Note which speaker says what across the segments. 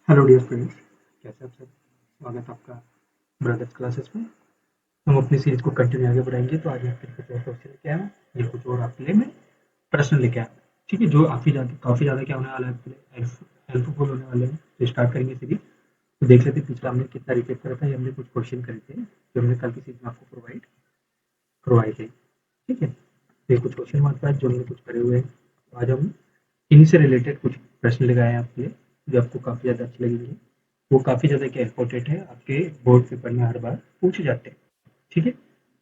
Speaker 1: Hello dear friends, कैसे आप सब। स्वागत है आपका ब्रदर्स क्लासेस में। हम अपनी सीरीज को कंटिन्यू आगे बढ़ाएंगे। तो आज मैं फिर कुछ और क्वेश्चन लेके आया हूँ, ये कुछ और आपके लिए मैं प्रश्न लेके आया हूँ। ठीक है, जो काफ़ी ज़्यादा क्या होने वाला है आपके लिए, हेल्पफुल होने वाले हैं। तो स्टार्ट करेंगे सीरीज। तो देख लेते हैं पिछला हमने कितना रिपीट करा था। ये हमने कुछ क्वेश्चन करे थे जो हमने कल की सीरीज में आपको प्रोवाइड करवाए थे। ठीक है, तो ये कुछ क्वेश्चन हमारे पास जो हमने कुछ करे हुए हैं। तो आज हम इन्हीं से रिलेटेड कुछ प्रश्न लगाए हैं आपके लिए, जो आपको काफ़ी ज़्यादा अच्छे लगेंगे। वो काफ़ी ज़्यादा क्या इंपॉर्टेंट है, आपके बोर्ड पेपर में हर बार पूछे जाते हैं। ठीक है,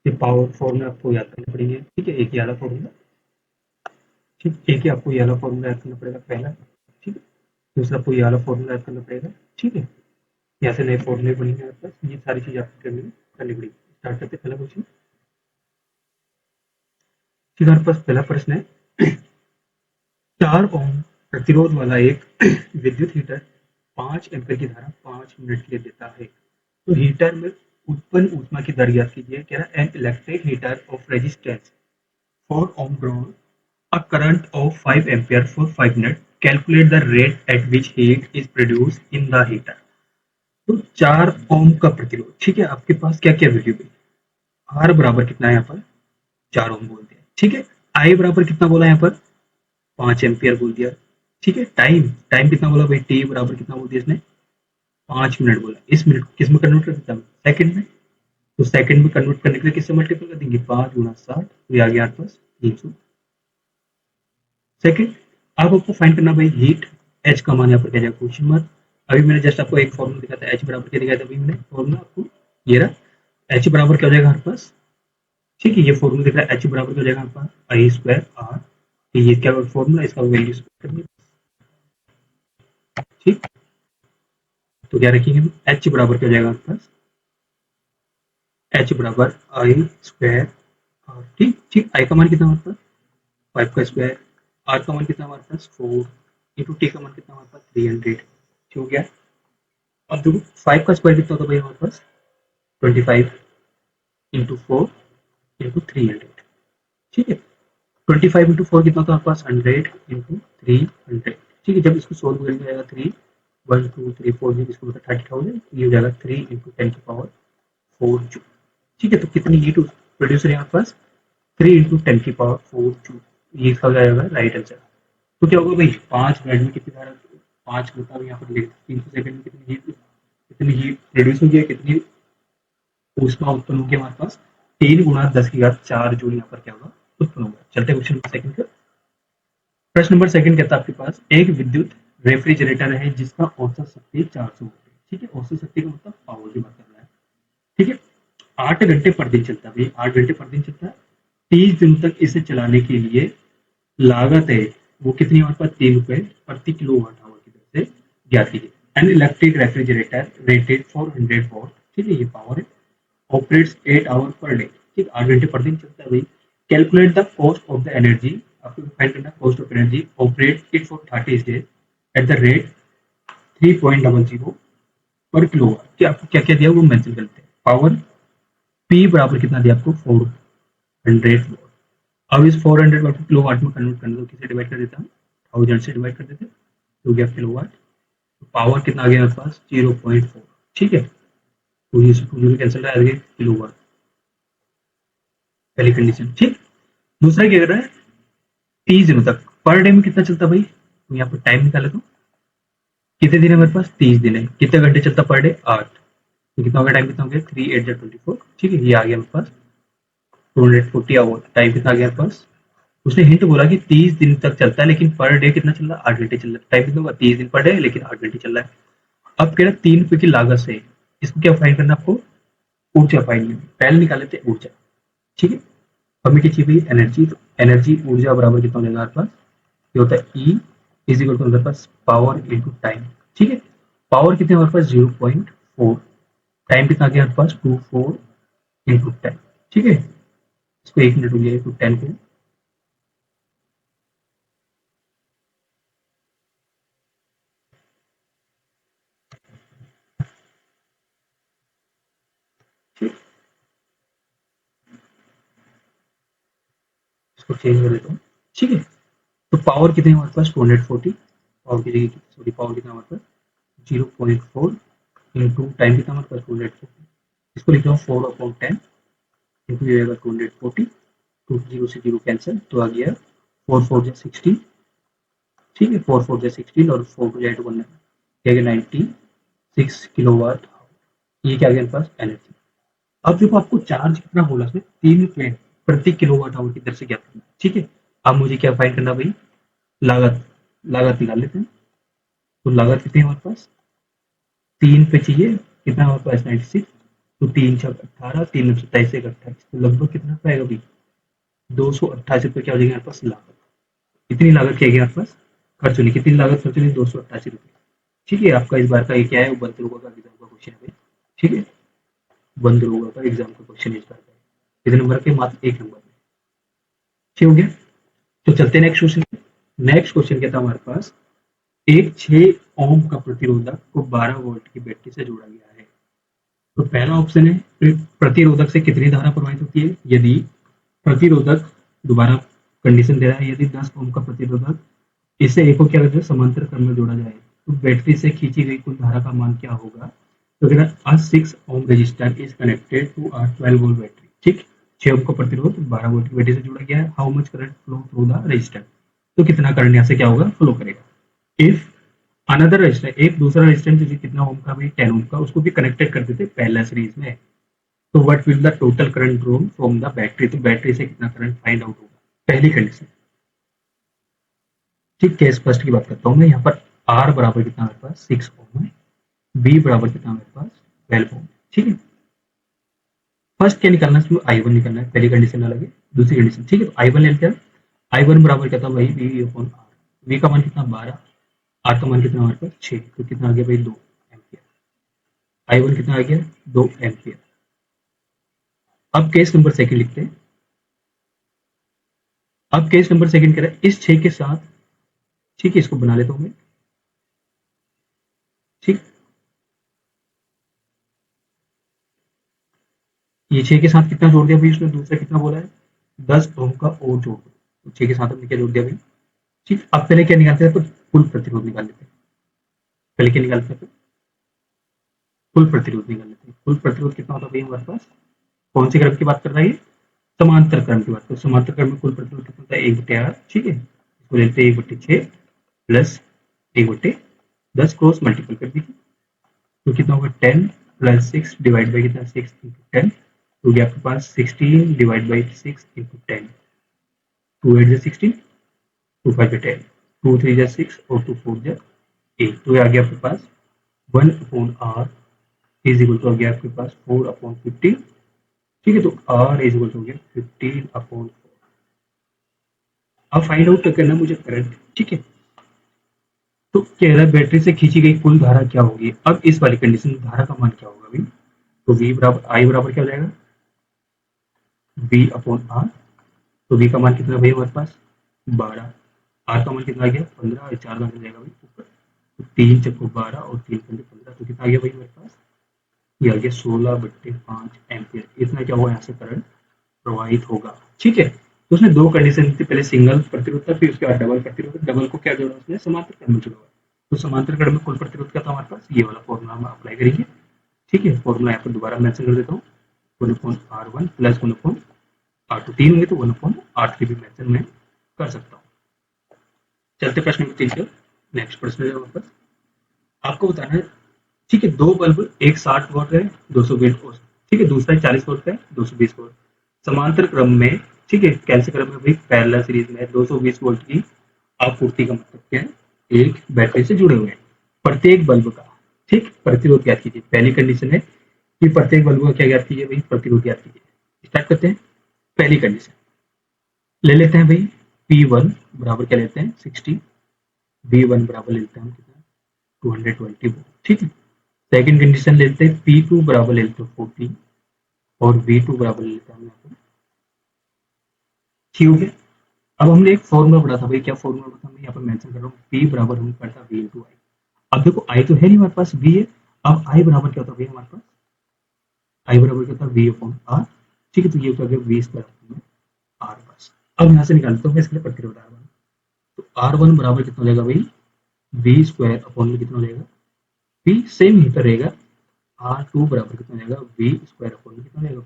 Speaker 1: ये पावर फॉर्मूला आपको याद करने पड़ेंगे। ठीक है, एक ही वाला फॉर्मूला। ठीक, एक ही आपको ये वाला फॉर्मूला याद करना पड़ेगा पहला। ठीक है, दूसरा आपको ये वाला फॉर्मूला याद करना पड़ेगा। ठीक है, यहाँ से नए फॉर्मूले बनेंगे आपके पास। ये सारी चीज़ आपको करनी पड़ेगी। स्टार्ट करते हैं पहला क्वेश्चन। ठीक है, हमारे पास पहला प्रश्न है। 4 ओम प्रतिरोध वाला एक विद्युत हीटर 5 एम्पीयर की धारा 5 मिनट के लिए देता है। तो हीटर में उत्पन्न ऊष्मा की दर ज्ञात कीजिए। कह रहा है an electric heater of resistance 4 ohm drawn a current of 5 ampere for 5 minutes. Calculate the rate at which heat is produced in the heater. तो 4 ओम का प्रतिरोध। ठीक है, आपके पास क्या क्या वैल्यू है। आर बराबर कितना है यहाँ पर, 4 ओम बोल दिया। ठीक है, आई बराबर कितना बोला यहाँ पर, 5 एम्पियर बोल दिया। ठीक है, टाइम टाइम कितना बोला भाई, टी बराबर कितना बोल दिया इसने, 5 मिनट बोला। इस मिनट को किस में कन्वर्ट कर देता हूँ, सेकंड में। तो सेकंड में कन्वर्ट करने के लिए किससे मल्टीपल कर देंगे, 5 गुना 60, तो ये आ गया आपके पास 300 सेकंड। अब आपको फाइंड करना भाई हीट। एच का मान यहाँ पर क्या जाएगा, क्वेश्चन मार्क। अभी मैंने जस्ट आपको एक फॉर्मूला दिखाया था, एच बराबर क्या दिखाया था अभी मैंने फॉर्मूला आपको, ये रहा। एच बराबर क्या हो जाएगा हमारे पास। ठीक है, ये फॉर्मूला दिख रहा है, एच बराबर क्या हो जाएगा हमारे पास, आई स्क्वायर आर। ये क्या फॉर्मूला, इसका वैल्यू स्क्वायर। ठीक, तो क्या रखेंगे हम, एच बराबर क्या हो जाएगा हमारे पास, एच बराबर आई स्क्वायर आर। ठीक ठीक, आई का मान कितना हमारे पास, 5 का स्क्वायर। आर का मान कितना हमारे पास, 4 इंटू टी का मान कितना हमारे पास, 300। ठीक हो गया। अब देखो 5 का स्क्वायर कितना होता है भाई हमारे पास, 25 इंटू 4 इंटू 300। ठीक है, 25 इंटू 4 कितना होता है हमारे पास, 100 इंटू 300। ठीक है, जब इसको सोल्व करेंगे जाएगा 3 1 2 3 4 जी, इसको मतलब 30,000। ये हो जाएगा 3 इंटू 10 की पावर 4 जूल। ठीक है, तो कितनी हीट प्रोड्यूस है हमारे पास, 3 इंटू 10 की पावर 4 जूल। ये इसका हो जाएगा राइट आंसर। तो क्या होगा भाई, 5 मिनट में कितनी सारा, 5 मतलब यहाँ पर लिख 300 सेकंड में कितनी हीट प्रोड्यूस होगी, कितनी ऊष्मा उत्पन्न होगी हमारे पास, 3 गुना 10 की घात 4 जूल यहाँ पर क्या होगा, उत्पन्न होगा। चलते क्वेश्चन नंबर सेकंड का। प्रश्न नंबर सेकंड कहता है आपके पास एक विद्युत रेफ्रिजरेटर है जिसका औसत शक्ति 400 वोल्ट है। ठीक है, औसत शक्ति का मतलब पावर की बात कर रहा है। ठीक है, 8 घंटे पर दिन चलता है भाई, 8 घंटे पर दिन चलता है। 30 दिन तक इसे चलाने के लिए लागत है वो कितनी, हमारे पास 3 रुपए प्रति किलो वाट आवर की दर से ज्ञात कीजिए। An electric refrigerator rated 400 what. ठीक है, ये पावर है, ऑपरेट्स 8 आवर पर डे। ठीक, 8 घंटे पर दिन चलता है भाई। Calculate the cost of the energy, आपको फाइंड करना cost of energy, operate it for 30 days at the rate 3.00 पर किलो वाट। क्या आपको क्या क्या दिया वो मेंशन करते हैं। पावर पी बराबर कितना दिया आपको, 400 वॉट। अब इस 400 वाट को किलो वाट में कन्वर्ट करना, तो किसे डिवाइड कर देता हूँ, 1000 से डिवाइड कर देते हैं, तो गया किलो वाट। तो पावर कितना आ गया मेरे पास, 0.4। ठीक है, तो ये टू कैंसिल आ गया किलो वाट, पहली कंडीशन। ठीक, दूसरा क्या कर रहा है, 30 दिनों तक पर डे में कितना चलता है भाई, तो यहाँ पर टाइम निकाले तो कितने दिन है मेरे पास, 30 दिन है। कितने घंटे चलता पर डे, 8। तो कितना हो गया, टाइम कितना हो गया, 3 8 24। ठीक है, ये आ गया मेरे पास 240 आवर। टाइम कितना आ गया मेरे पास, उसने हिंट बोला कि 30 दिन तक चलता है, लेकिन पर डे कितना चल रहा है, 8 घंटे चल रहा है। टाइम कितना होगा, 30 दिन पर डे, लेकिन 8 घंटे चल रहा है। अब कह रहा है 3 रुपए की लागत से इसको क्या फाइंड करना आपको, ऊर्जा फाइंड करनी। पहले निकाल लेते हैं ऊर्जा। ठीक है, हमें क्या चाहिए एनर्जी, तो एनर्जी ऊर्जा बराबर कितना हो जाएगा हमारे पास, ये होता है ई इज इक्वल टू हमारे पास पावर इंटू टाइम। ठीक है, पावर कितने हमारे पास, 0.4। टाइम कितना आ गया हमारे पास, 24 इंटू 10। ठीक है, इसको 1 मिनट हो गया, इंटू 10 को। ठीक, इसको चेंज कर देता हूँ। ठीक है, तो पावर कितने हमारे पास, 240। पावर की जगह सॉरी, पावर कितना हमारे पास 0.4 इंटू टाइम कितना हमारे पास 240, इसको लिख रहा हूँ 4/10 इंटू ये आएगा 240, 2 जीरो से जीरो कैंसिल तो आ गया 4 4 जा 16, ठीक है 4 4 जा 16 और 4 2 जा 1 क्या गया 96 किलोवाट। ये क्या गया पास एनर्जी। अब देखो आपको चार्ज कितना बोला उसमें 3 रुपए प्रति किलोवाट आवर की दर से क्या करना है, ठीक है। अब मुझे क्या फाइंड करना भाई, लागत, लागत निकाल लेते हैं। तो लागत कितनी है हमारे पास 3 पे चाहिए, कितना हमारे पास 96, तो 3 छक 18, 3 27 एक 28, तो लगभग कितना पाएगा भाई 288 रुपये क्या हो जाएगी हमारे पास लागत। कितनी लागत क्या है हमारे पास खर्च होनी, कितनी लागत खर्च होनी 288 रुपये, ठीक है। आपका इस बार का ये क्या है बंदरोगा का एग्जाम का क्वेश्चन है, ठीक है। बंदरोगा का एग्जाम का क्वेश्चन इस बार का कितने नंबर के, मात्र 1 नंबर में, ठीक हो गया। तो चलते हैं नेक्स्ट क्वेश्चन। नेक्स्ट क्वेश्चन क्या था हमारे पास, एक 6 ओम का प्रतिरोधक को 12 वोल्ट की बैटरी से जोड़ा गया है। तो पहला ऑप्शन है प्रतिरोधक से कितनी धारा प्रवाहित होती है, यदि प्रतिरोधक, दोबारा कंडीशन दे रहा है, यदि 10 ओम का प्रतिरोधक इससे एक को क्या करते हैं समांतर क्रम में जोड़ा जाए तो बैटरी से खींची गई कुल धारा का मान क्या होगा। तो कह रहा है 6 ohm resistor is connected to a 12 volt battery, ठीक। 6 ओम का प्रतिरोध 12 वोल्ट की बैटरी से जुड़ा गया है। How much current flow through the register, तो कितना करंट यहाँ से क्या होगा फ्लो करेगा। इफ अनदर रजिस्टर, एक दूसरा रजिस्टर जो कितना ओम का भाई 10 ओम का, उसको भी कनेक्टेड कर देते पहला सीरीज में, तो what will the total current drawn from the battery, तो बैटरी से कितना करंट फाइंड आउट होगा पहली कंडीशन, ठीक। केस फर्स्ट की बात करता हूँ मैं यहाँ पर, आर बराबर कितना मेरे पास 6 ओम है, बी बराबर कितना मेरे पास 12 ओम, ठीक है। फर्स्ट क्या निकालना है, आई वन निकालना है, पहली कंडीशन ना लगे, दूसरी कंडीशन, ठीक है। तो आई वन ले लेते हैं, आई वन बराबर क्या था भाई वी अपॉन आर, वी का मान कितना 12, आर का मान कितना हमारे पास 6, तो कितना आ गया भाई 2 एम्पियर, आई वन कितना आ गया 2 एम्पियर। अब केस नंबर सेकंड लिखते हैं। अब केस नंबर सेकंड कह रहा है इस 6 के साथ, ठीक है, इसको बना लेता हूं मैं, ठीक। ये 6 के साथ कितना जोड़ दिया भाई उसने, दूसरा कितना बोला है 10 ओम का और जोड़ दो, तो 6 के साथ हमने क्या जोड़ दिया भाई, ठीक। अब पहले क्या निकालते हैं, तो कुल प्रतिरोध निकाल लेते हैं। पहले क्या निकालते हैं, कुल प्रतिरोध निकाल लेते हैं। कुल प्रतिरोध कितना होता है भाई हमारे पास, कौन से क्रम की बात कर रहा है, समांतर क्रम की बात करें, समांतर क्रम में कुल प्रतिरोध कितना होता है 1/8, ठीक है। इसको लेते हैं 1/6 प्लस 1/10 क्रॉस मल्टीपल कर दीजिए, तो कितना होगा 10 प्लस 6 डिवाइड बाई कितना 6 इंटू 10, तो ये आपके पास 16 डिवाइड बाई 6 इंटू 10, 2 8 16, 2 5 10, 2 3 6 और 2 4 8, तो ये आ गया आपके पास 1 upon R is equal to आ गया आपके पास 4 अपॉन 15, ठीक है। तो आर इज इक्वल टू हो गया 15 अपॉन 4। अब फाइंड आउट करना मुझे करंट, ठीक है। तो कह रहा है बैटरी से खींची गई कुल धारा क्या होगी। अब इस वाली कंडीशन में धारा का मान क्या होगा भाई, तो वी बराबर आई बराबर क्या हो जाएगा वी अपॉन आर, तो वी का मान कितना भाई हमारे पास 12, आर का मान कितना आ गया 15, और 4 का हो जाएगा भाई ऊपर, तो 3 चक्को 12 और 3 पंजे 15, तो कितना आ गया भाई हमारे पास, ये आ गया 16/5 एम्पियर, इतना क्या होगा यहाँ से करंट प्रवाहित होगा, ठीक है। तो उसने दो कंडीशन थी, पहले सिंगल प्रतिरोध था, फिर उसके बाद डबल प्रतिरोध, डबल को क्या जोड़ा उसने समांतर क्रम में जोड़ा। तो समांतर क्रम में कुल प्रतिरोध क्या था हमारे पास, ये वाला फॉर्मूला हम अप्लाई करेंगे, ठीक है। फॉर्मूला यहाँ पर दोबारा मेंशन कर देता हूँ, 1/R1 प्लस 1/R2, 3 होंगे तो 1/R3 भी मेंशन मैं कर सकता हूँ। चलते प्रश्न नंबर 3 पे, नेक्स्ट प्रश्न है हमारे पास, आपको बताना है, ठीक है, दो बल्ब, एक 60 वोल्ट का है 220 वोल्ट, ठीक है, दूसरा 40 वोल्ट का है 220 वोल्ट, समांतर क्रम में, ठीक है, कैसे क्रम में भाई पैरेलल सीरीज में 220 वोल्ट की आपूर्ति का मतलब क्या है, एक बैटरी से जुड़े हुए हैं। प्रत्येक बल्ब का, ठीक, प्रतिरोध ज्ञात कीजिए। पहली कंडीशन है कि प्रत्येक बल्ब का क्या ज्ञात कीजिए भाई, प्रतिरोध ज्ञात कीजिए। स्टार्ट करते हैं। पहली कंडीशन ले लेते हैं भाई, P1 बराबर क्या लेते हैं 60, V1 बराबर लेते हैं हम कितना 220 वोल्ट, ठीक है। सेकंड कंडीशन लेते हैं, P2 बराबर लेते हैं 40 और V2 बराबर लेते हैं हम यहाँ पर, ठीक हो गया। अब हमने एक फॉर्मूला पढ़ा था भाई, क्या फॉर्मूला पढ़ा था मैं यहाँ पर मेंशन कर रहा हूँ, P बराबर हमने पढ़ा था V इंटू आई। अब देखो आई तो है नहीं हमारे पास, V है। अब आई बराबर क्या होता है भाई हमारे पास, आई बराबर क्या होता है V अपॉन आर, ठीक है। तो ये होता है V स्क्वायर आर बस। अब यहाँ से निकालता हूँ मैं इसके लिए प्रतिरोध आर वन, तो आर वन बराबर कितना हो जाएगा भाई V स्क्वायर अपॉन में कितना हो जाएगा पी सेम ही पर रहेगा, R2 बराबर कितना हो जाएगा वी स्क्वायर अपॉन में कितना हो जाएगा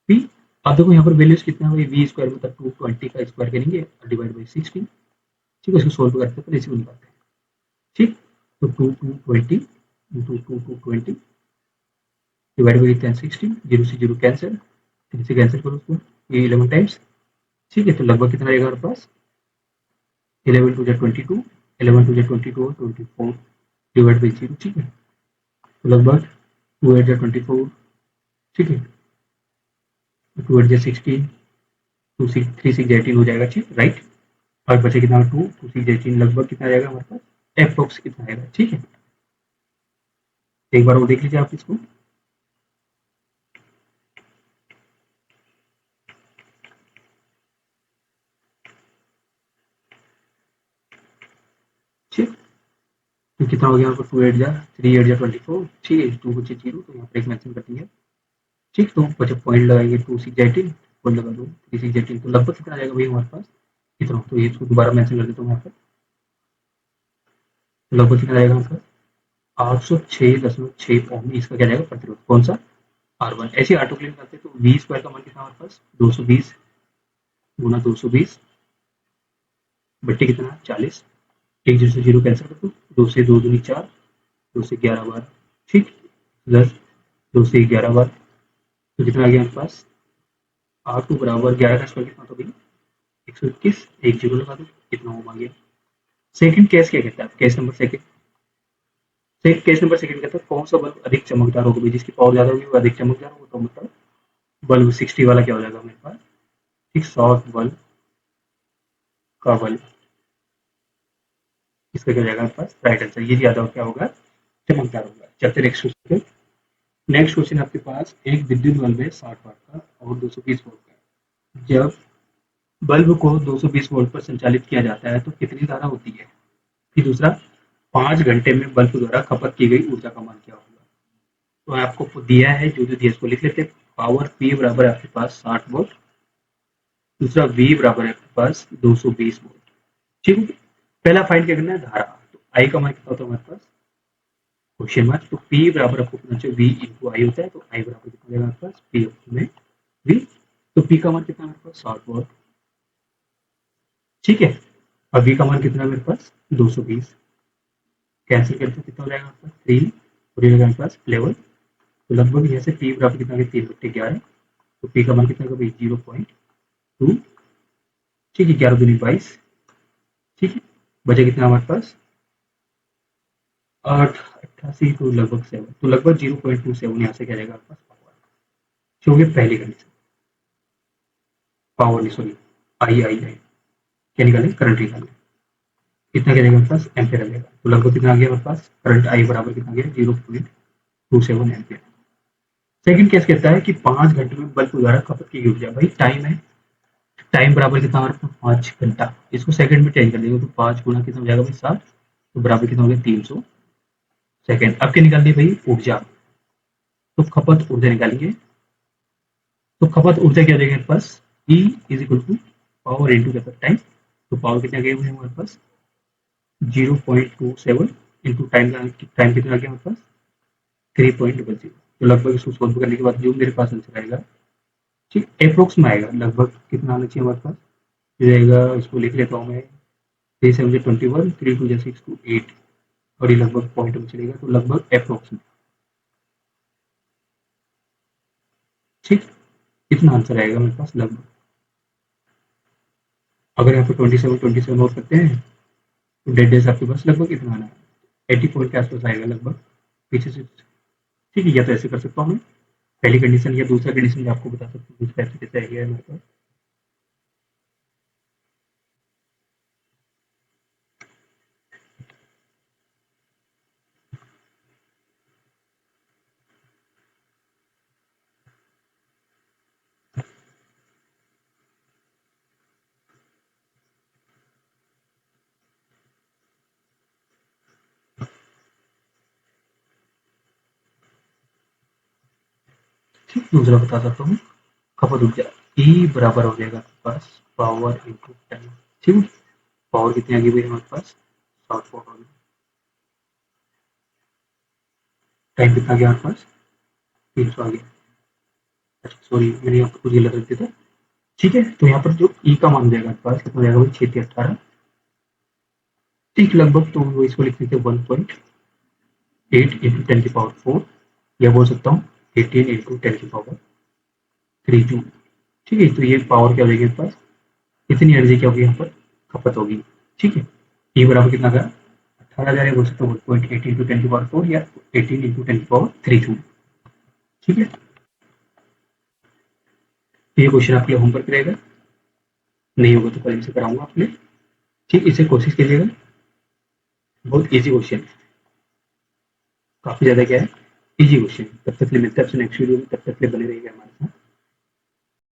Speaker 1: पी। अब देखो यहाँ पर वैल्यूज कितना है, वी स्क्वायर मतलब 220 का स्क्वायर करेंगे और डिवाइड बाई 16, ठीक है, इसको सोल्व करते हैं तो रेसिपी निकालते हैं, ठीक। तो 2 इंटू 2 डिवाइड बाई 10 16, जीरो से जीरो कैंसिल, थ्री से कैंसिल करो उसको, ये 11 टाइम्स, ठीक है। तो लगभग कितना रहेगा हमारे पास 11 टू जा 22, 11 टू जा 22 और 24 डिवाइड बाई जीरो, ठीक है। तो लगभग 2 8 जा 24, ठीक है, 2 8 जा 16, 2 6 3 6 18 हो जाएगा, ठीक राइट। और बचे कितना 2 6 18, लगभग कितना आएगा हमारे पास एप्रोक्स कितना आएगा, ठीक है। एक बार वो देख लीजिए आप इसको, ठीक। तो कितना हो गया यहाँ पर 2 8 जा 3 8 जा 24, ठीक है, 2 बचे 0 तो यहाँ पर एक मेंशन कर दिया, ठीक। तो बचे पॉइंट लगाएंगे 2 6 18, पॉइंट लगा दो 3 6 18, तो लगभग कितना आ जाएगा भाई हमारे पास कितना, तो ये इसको दोबारा मेंशन कर देता हूँ यहाँ पर, तो लगभग कितना आएगा हमारे पास 806.6 ओम, इसका क्या जाएगा प्रतिरोध, कौन सा R1। ऐसे ऑटो क्लीन करते हैं तो वी स्क्वायर का मान कितना हमारे पास 220 गुना 220 बट्टे कितना 40, एक जीरो से जीरो कैंसिल कर दो, दो से दो दूनी 4, दो से 11 बार, ठीक, प्लस 2 से 11 बार, तो कितना आ गया हमारे पास R2 बराबर 11 का स्क्वायर कितना, तो भाई 121, एक जीरो लगा दो, कितना ओम आ गया। सेकंड केस क्या कहता है, case number second, case number second कहता है कौन सा बल्ब अधिक चमकदार होगा भाई, जिसकी पावर ज्यादा होगी वो अधिक चमकदार होगा, तो मतलब बल्ब 60 वाला क्या हो जाएगा मेरे पास, ठीक, शॉर्ट बल्ब का बल्ब, इसका क्या हो जाएगा मेरे पास राइट आंसर, ये ज्यादा क्या होगा चमकदार होगा। चलते नेक्स्ट क्वेश्चन। नेक्स्ट क्वेश्चन आपके पास एक विद्युत बल्ब है 60 वाट का और 220 वोल्ट का, जब बल्ब को 220 वोल्ट पर संचालित किया जाता है तो कितनी धारा होती है। फिर दूसरा, 5 घंटे में बल्ब द्वारा खपत की गई ऊर्जा का मान क्या होगा। तो आपको दिया है, जो दिया इसको लिख लेते हैं। पावर पी बराबर आपके पास 60 वोल्ट, दूसरा वी बराबर है आपके पास 220 वोल्ट, ठीक है। पहला फाइंड क्या करना है धारा, तो आई का मान कितना होता है हमारे पास क्वेश्चन मार्क, तो पी बराबर आपको पता चाहिए वी इंटू आई होता है, तो आई बराबर कितना देगा आपके पास पी में वी, तो पी का मान कितना है मेरे पास 60 वोल्ट, ठीक है, और वी का मान कितना है मेरे पास 220, कैंसिल करते कितना हो जाएगा आपका 3 और ये मेरे पास 11, तो लगभग यहाँ से पी बराबर कितना 3/11, तो पी का मान कितना होगा 0.2, ठीक है, 11 दूनी 22, ठीक है, बचा कितना हमारे पास 8 88, तो लगभग 7, तो लगभग 0.27 यहाँ से क्या जाएगा आपके पास पावर, जो होगी पहली कंडीशन, पावर नहीं सॉरी आई क्या निकालें करंट निकालें, कितना क्या जाएगा हमारे पास एम्पियर आ जाएगा, तो लगभग कितना आ गया हमारे पास करंट आई बराबर कितना गया 0.27 एम्पियर। सेकंड केस कहता है कि 5 घंटे में बल्ब द्वारा खपत की ऊर्जा, भाई टाइम है, टाइम बराबर कितना हमारे पास 5 घंटा, इसको सेकंड में चेंज कर देंगे तो 5 गुना कितना हो जाएगा भाई 7, तो बराबर कितना हो गया 300 सेकंड। अब क्या निकाल दी भाई ऊर्जा, तो खपत ऊर्जा निकालेंगे, तो खपत ऊर्जा क्या देगा हमारे पास E is equal to power into क्या टाइम, तो पावर कितना गया हुए हमारे पास 0.27 इंटू टाइम, टाइम कितना आ गया हमारे पास 3.00, तो लगभग इसको सोल्व करने के बाद जो मेरे पास आंसर आएगा, ठीक, अप्रोक्स में आएगा, लगभग कितना आना चाहिए हमारे पास रहेगा, इसको लिख लेता हूँ मैं 3 7 21, 3 2 6 2 8, और ये लगभग पॉइंट में चलेगा, तो लगभग अप्रोक्स में, ठीक, कितना आंसर आएगा मेरे पास लगभग, अगर यहाँ पे 27 और करते हैं तो डेड डेज आपके पास लगभग कितना आना है 80 पॉइंट के आसपास आएगा लगभग पीछे से, ठीक है, या तो ऐसे कर सकता हूँ मैं, पहली कंडीशन या दूसरा कंडीशन भी आपको बता सकता हूँ कैसे कैसे आइडिया है मेरे पास। ठीक, दूसरा बता सकता हूँ, खपत ऊर्जा ई बराबर हो जाएगा आपके पास पावर इंटू टाइम, ठीक है, पावर कितनी आ गई भाई हमारे पास 60 वोल्ट, टाइम कितना आ गया हमारे पास, 300 आ गया। अच्छा सॉरी, मैंने यहाँ पर कुछ गलत रख दिया था। ठीक है, तो यहाँ पर जो ई का मान जाएगा हमारे पास कितना जाएगा भाई, 6 × 18। ठीक लगभग, तो वो इसको लिख देते 1.8 इंटू 10⁴, या बोल सकता हूँ 18 इंटू 10⁻³ जूल। ठीक है, तो ये पावर क्या हो जाएगी हमारे पास, इतनी एनर्जी क्या होगी यहाँ पर खपत होगी। ठीक है, ये बराबर कितना का 18,000, बोल सकते हो 1.8 इंटू 10⁻⁴ या 18 इंटू 10⁻³ जूल। ठीक है, तो ये क्वेश्चन आपके लिए होमवर्क रहेगा, नहीं होगा तो कल से कराऊंगा आपने। ठीक, इसे कोशिश कीजिएगा, बहुत इजी क्वेश्चन, काफी ज्यादा क्या है, इजी क्वेश्चन। तब तक के लिए मिलते हैं आपसे नेक्स्ट वीडियो में, तब तक के लिए बने रहिएगा हमारे साथ।